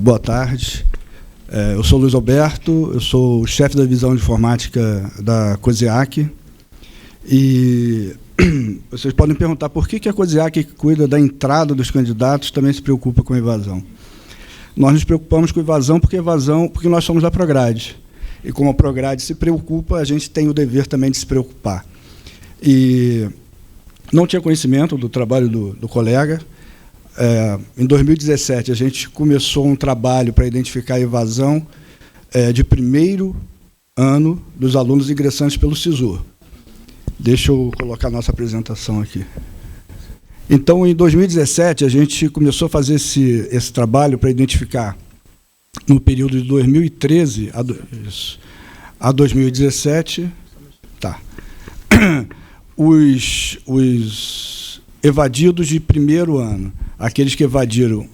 Boa tarde. Eu sou Luiz Alberto, eu sou o chefe da divisão de informática da COSEAC. E vocês podem perguntar por que a COSEAC, que cuida da entrada dos candidatos, também se preocupa com evasão. Nós nos preocupamos com evasão porque nós somos da Prograde. E como a Prograde se preocupa, a gente tem o dever também de se preocupar. E não tinha conhecimento do trabalho do colega. Em 2017, a gente começou um trabalho para identificar a evasão de primeiro ano dos alunos ingressantes pelo SISU. Deixa eu colocar a nossa apresentação aqui. Então, em 2017, a gente começou a fazer esse trabalho para identificar, no período de 2013 a 2017, os evadidos de primeiro ano, aqueles que evadiram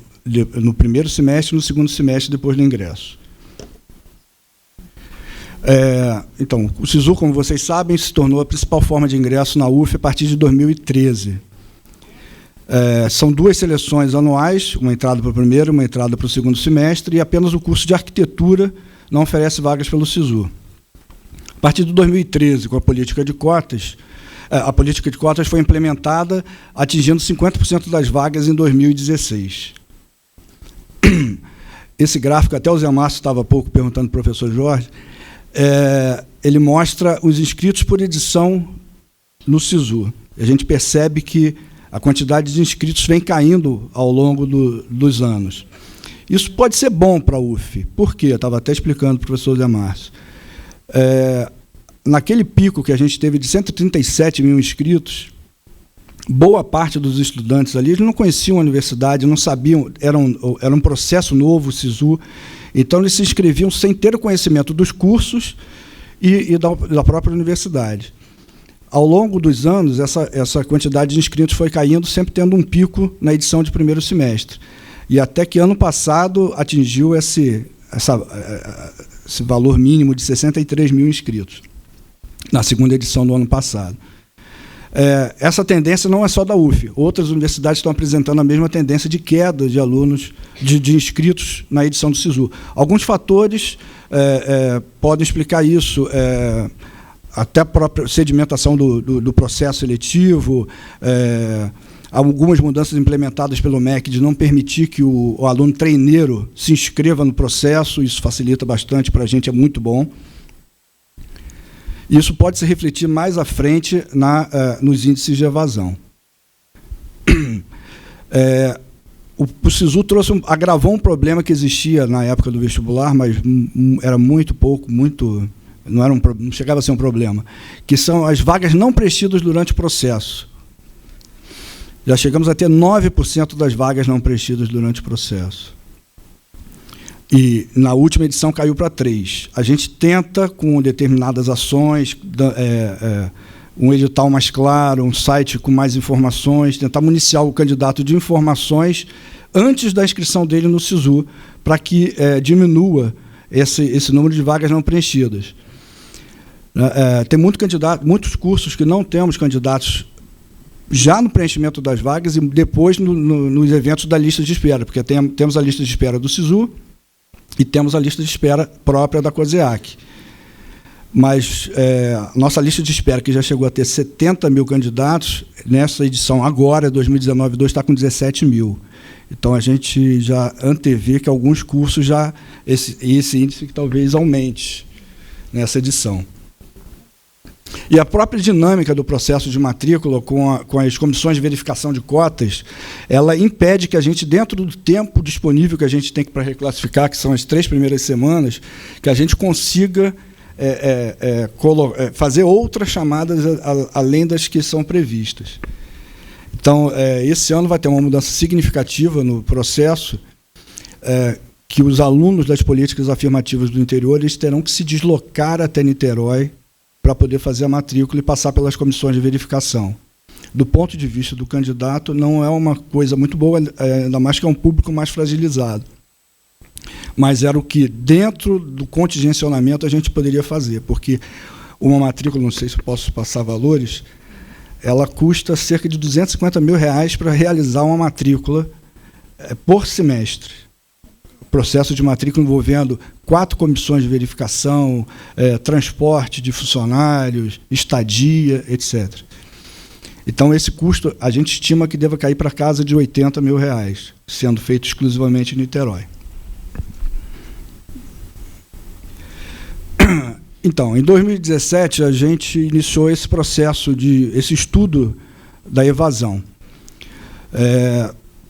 no primeiro semestre e no segundo semestre depois do ingresso. Então, o SISU, como vocês sabem, se tornou a principal forma de ingresso na UF a partir de 2013. São duas seleções anuais, uma entrada para o primeiro e uma entrada para o segundo semestre, e apenas o curso de arquitetura não oferece vagas pelo SISU. A partir de 2013, com a política de cotas foi implementada, atingindo 50% das vagas em 2016. Esse gráfico, até o Zé Márcio estava há pouco perguntando para o professor Jorge, ele mostra os inscritos por edição no SISU. A gente percebe que a quantidade de inscritos vem caindo ao longo dos anos. Isso pode ser bom para a UF. Por quê? Eu estava até explicando para o professor Zé Márcio. Naquele pico que a gente teve de 137 mil inscritos, boa parte dos estudantes ali eles não conheciam a universidade, não sabiam, era um processo novo, o SISU, então eles se inscreviam sem ter o conhecimento dos cursos e da própria universidade. Ao longo dos anos, essa quantidade de inscritos foi caindo, sempre tendo um pico na edição de primeiro semestre. E até que ano passado atingiu esse valor mínimo de 63 mil inscritos, na segunda edição do ano passado. Essa tendência não é só da UF. Outras universidades estão apresentando a mesma tendência de queda de alunos, de inscritos na edição do SISU. Alguns fatores podem explicar isso, até a própria sedimentação do processo seletivo, algumas mudanças implementadas pelo MEC de não permitir que o aluno treineiro se inscreva no processo, isso facilita bastante para a gente, é muito bom. Isso pode se refletir mais à frente nos índices de evasão. O SISU agravou um problema que existia na época do vestibular, mas era muito pouco, não chegava a ser um problema, que são as vagas não preenchidas durante o processo. Já chegamos a ter 9% das vagas não preenchidas durante o processo. E, na última edição, caiu para 3%. A gente tenta, com determinadas ações, um edital mais claro, um site com mais informações, tentar municiar o candidato de informações antes da inscrição dele no SISU, para que diminua esse número de vagas não preenchidas. Tem muitos cursos que não temos candidatos já no preenchimento das vagas e depois nos eventos da lista de espera, porque temos a lista de espera do SISU, e temos a lista de espera própria da COSEAC. Mas nossa lista de espera, que já chegou a ter 70 mil candidatos, nessa edição agora, 2019-2, está com 17 mil. Então, a gente já antevê que alguns cursos esse índice que talvez aumente nessa edição. E a própria dinâmica do processo de matrícula com as comissões de verificação de cotas, ela impede que a gente, dentro do tempo disponível que a gente tem para reclassificar, que são as 3 primeiras semanas, que a gente consiga fazer outras chamadas além das que são previstas. Então, esse ano vai ter uma mudança significativa no processo, que os alunos das políticas afirmativas do interior eles terão que se deslocar até Niterói para poder fazer a matrícula e passar pelas comissões de verificação. Do ponto de vista do candidato, não é uma coisa muito boa, ainda mais que é um público mais fragilizado. Mas era o que, dentro do contingenciamento, a gente poderia fazer, porque uma matrícula, não sei se eu posso passar valores, ela custa cerca de R$250 mil para realizar uma matrícula por semestre. processo de matrícula envolvendo 4 comissões de verificação, transporte de funcionários, estadia, etc. Então, esse custo, a gente estima que deva cair para casa de R$80 mil, sendo feito exclusivamente em Niterói. Então, em 2017, a gente iniciou esse processo, esse estudo da evasão.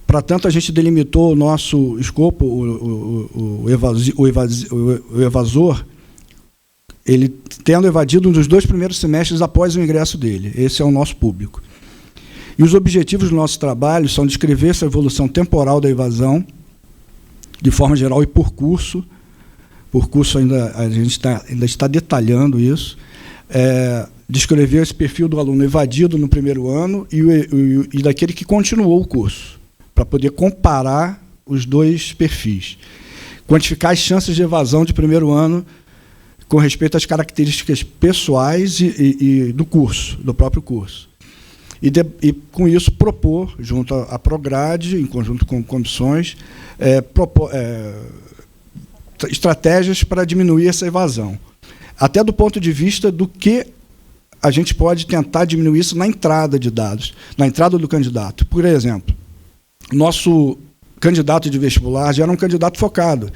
Para tanto, a gente delimitou o nosso escopo, o evasor, ele tendo evadido nos 2 primeiros semestres após o ingresso dele. Esse é o nosso público. E os objetivos do nosso trabalho são descrever essa evolução temporal da evasão, de forma geral e por curso. Por curso a gente ainda está detalhando isso. Descrever esse perfil do aluno evadido no primeiro ano e daquele que continuou o curso, para poder comparar os 2 perfis. Quantificar as chances de evasão de primeiro ano com respeito às características pessoais e do curso, do próprio curso. E com isso, propor, junto à Prograde, em conjunto com comissões, estratégias para diminuir essa evasão. Até do ponto de vista do que a gente pode tentar diminuir isso na entrada de dados, na entrada do candidato. Por exemplo, nosso candidato de vestibular já era um candidato focado.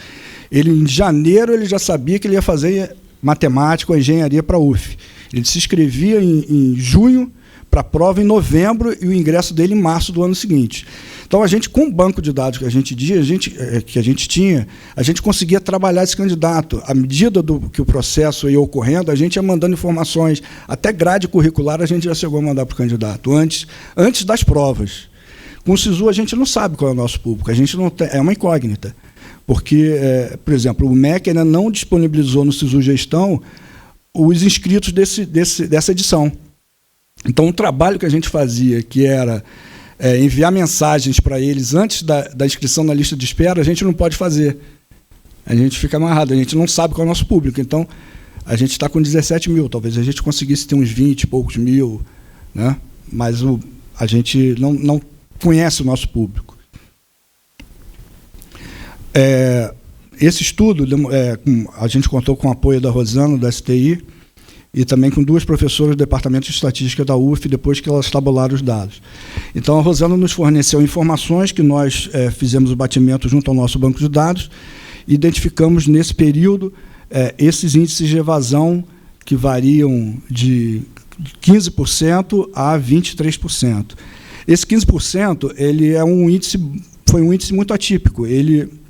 Ele, em janeiro, ele já sabia que ele ia fazer matemática ou engenharia para a UF. Ele se inscrevia em junho para a prova em novembro e o ingresso dele em março do ano seguinte. Então, a gente, com o banco de dados que a gente tinha, a gente conseguia trabalhar esse candidato. À medida que o processo ia ocorrendo, a gente ia mandando informações, até grade curricular a gente já chegou a mandar para o candidato, antes das provas. Com o SISU, a gente não sabe qual é o nosso público, a gente não tem, é uma incógnita. Porque, por exemplo, o MEC ainda não disponibilizou no SISU Gestão os inscritos dessa edição. Então, o trabalho que a gente fazia, que era enviar mensagens para eles antes da inscrição na lista de espera, a gente não pode fazer. A gente fica amarrado, a gente não sabe qual é o nosso público. Então, a gente está com 17 mil, talvez a gente conseguisse ter uns 20 e poucos mil, né? Mas a gente não conhece o nosso público. Esse estudo, a gente contou com o apoio da Rosana, da STI, e também com 2 professoras do Departamento de Estatística da UF, depois que elas tabularam os dados. Então, a Rosana nos forneceu informações que nós fizemos o batimento junto ao nosso banco de dados, e identificamos, nesse período, esses índices de evasão que variam de 15% a 23%. Esse 15% ele foi um índice muito atípico. Ele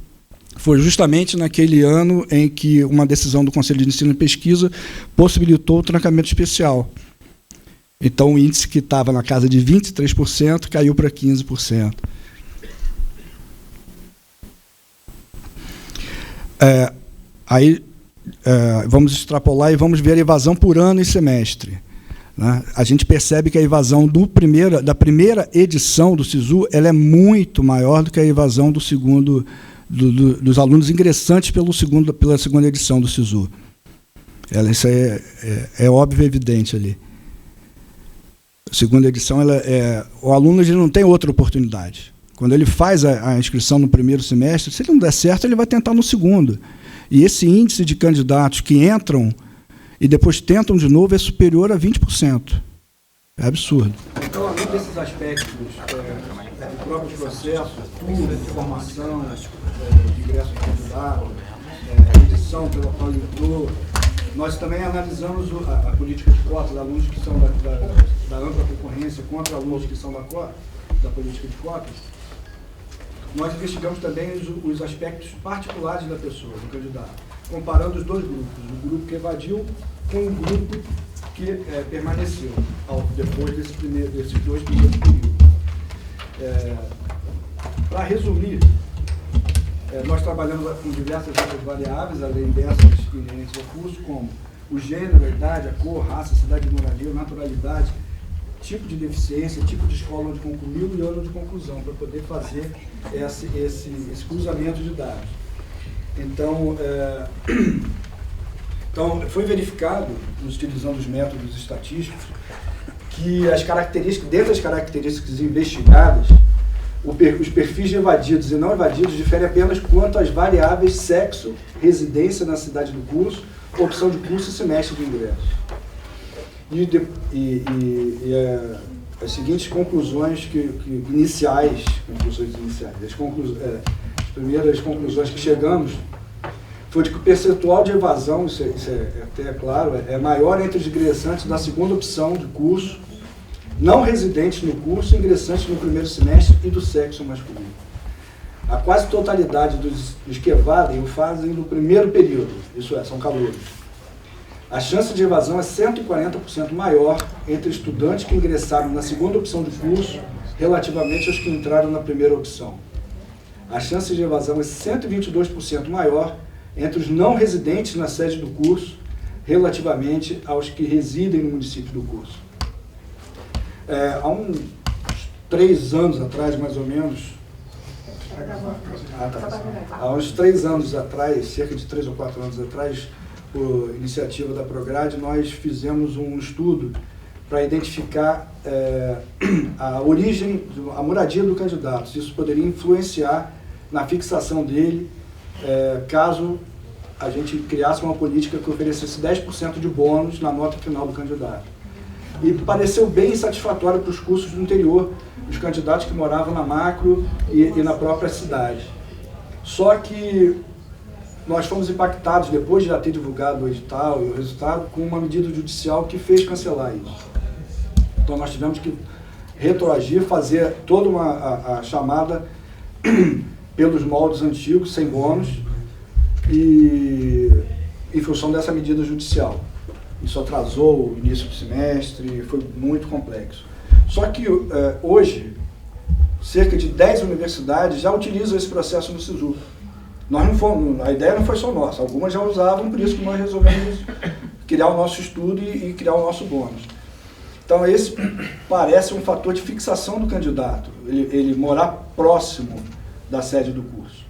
foi justamente naquele ano em que uma decisão do Conselho de Ensino e Pesquisa possibilitou o trancamento especial. Então, o índice que estava na casa de 23% caiu para 15%. Vamos extrapolar e vamos ver a evasão por ano e semestre. Né? A gente percebe que a evasão da primeira edição do SISU ela é muito maior do que a evasão do segundo, dos alunos ingressantes pela segunda edição do SISU. Isso é óbvio e evidente ali. A segunda edição, o aluno ele não tem outra oportunidade. Quando ele faz a inscrição no primeiro semestre, se ele não der certo, ele vai tentar no segundo. E esse índice de candidatos que entram e depois tentam de novo é superior a 20%. É absurdo. Então, além desses aspectos do próprio processo, turma, de formação, de ingresso de candidato, edição pela qual ele entrou, nós também analisamos a política de cotas, alunos que são da ampla concorrência contra alunos que são da política de cotas. Nós investigamos também os aspectos particulares da pessoa, do candidato, comparando os 2 grupos, o grupo que evadiu com o grupo que permaneceu depois desses 2 primeiros períodos. Para resumir, nós trabalhamos com diversas outras variáveis, além dessas inerentes ao curso, como o gênero, a idade, a cor, raça, cidade de moradia, naturalidade, tipo de deficiência, tipo de escola onde concluiu e ano de conclusão, para poder fazer esse cruzamento de dados. Então, foi verificado, utilizando os métodos estatísticos, que dentre as características investigadas, Os perfis de evadidos e não evadidos diferem apenas quanto às variáveis sexo, residência na cidade do curso, opção de curso e semestre de ingresso. As seguintes conclusões iniciais, as primeiras conclusões que chegamos foi de que o percentual de evasão, isso é até claro, é maior entre os ingressantes da segunda opção de curso, não residentes no curso, ingressantes no primeiro semestre e do sexo masculino. A quase totalidade dos que evadem o fazem no primeiro período, isso é, são calouros. A chance de evasão é 140% maior entre estudantes que ingressaram na segunda opção de curso relativamente aos que entraram na primeira opção. A chance de evasão é 122% maior entre os não residentes na sede do curso relativamente aos que residem no município do curso. Há uns 3 anos atrás, mais ou menos, há uns 3 anos atrás, cerca de 3 ou 4 anos atrás, por iniciativa da Prograde, nós fizemos um estudo para identificar a origem, a moradia do candidato, se isso poderia influenciar na fixação dele, caso a gente criasse uma política que oferecesse 10% de bônus na nota final do candidato. E pareceu bem satisfatório para os cursos do interior, os candidatos que moravam na macro e na própria cidade. Só que nós fomos impactados, depois de já ter divulgado o edital e o resultado, com uma medida judicial que fez cancelar isso. Então nós tivemos que retroagir, fazer toda a chamada pelos moldes antigos, sem bônus, e em função dessa medida judicial. Isso atrasou o início do semestre, foi muito complexo. Só que hoje, cerca de 10 universidades já utilizam esse processo no SISU. A ideia não foi só nossa, algumas já usavam, por isso que nós resolvemos criar o nosso estudo e criar o nosso bônus. Então esse parece um fator de fixação do candidato, ele morar próximo da sede do curso.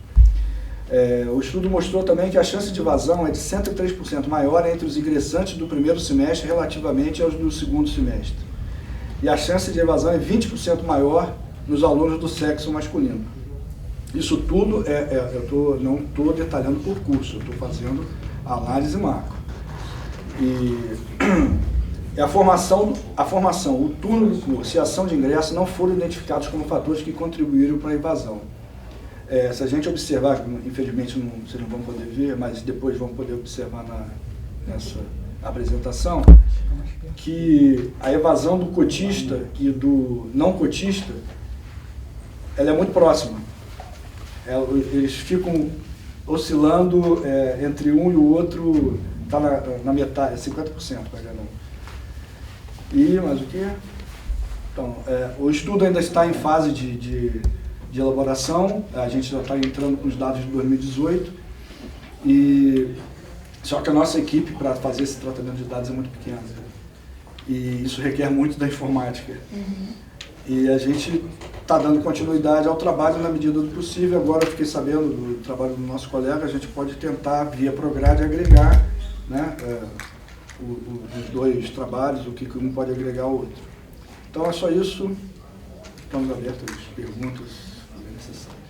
O estudo mostrou também que a chance de evasão é de 103% maior entre os ingressantes do primeiro semestre relativamente aos do segundo semestre. E a chance de evasão é 20% maior nos alunos do sexo masculino. Isso tudo, não estou detalhando por curso, eu estou fazendo análise macro. E a formação, o turno do curso e a ação de ingresso não foram identificados como fatores que contribuíram para a evasão. Se a gente observar, infelizmente vocês não vão poder ver, mas depois vão poder observar nessa apresentação, que a evasão do cotista e do não cotista, ela é muito próxima. Eles ficam oscilando entre um e o outro, está na metade, 50% para cada um. E mais o quê? Então, o estudo ainda está em fase de elaboração, a gente já está entrando com os dados de 2018, só que a nossa equipe para fazer esse tratamento de dados é muito pequena. E isso requer muito da informática. E a gente está dando continuidade ao trabalho na medida do possível. Agora eu fiquei sabendo do trabalho do nosso colega, a gente pode tentar, via Prograde, agregar, né, os dois trabalhos, o que um pode agregar ao outro. Então é só isso. Estamos abertos às perguntas necessárias.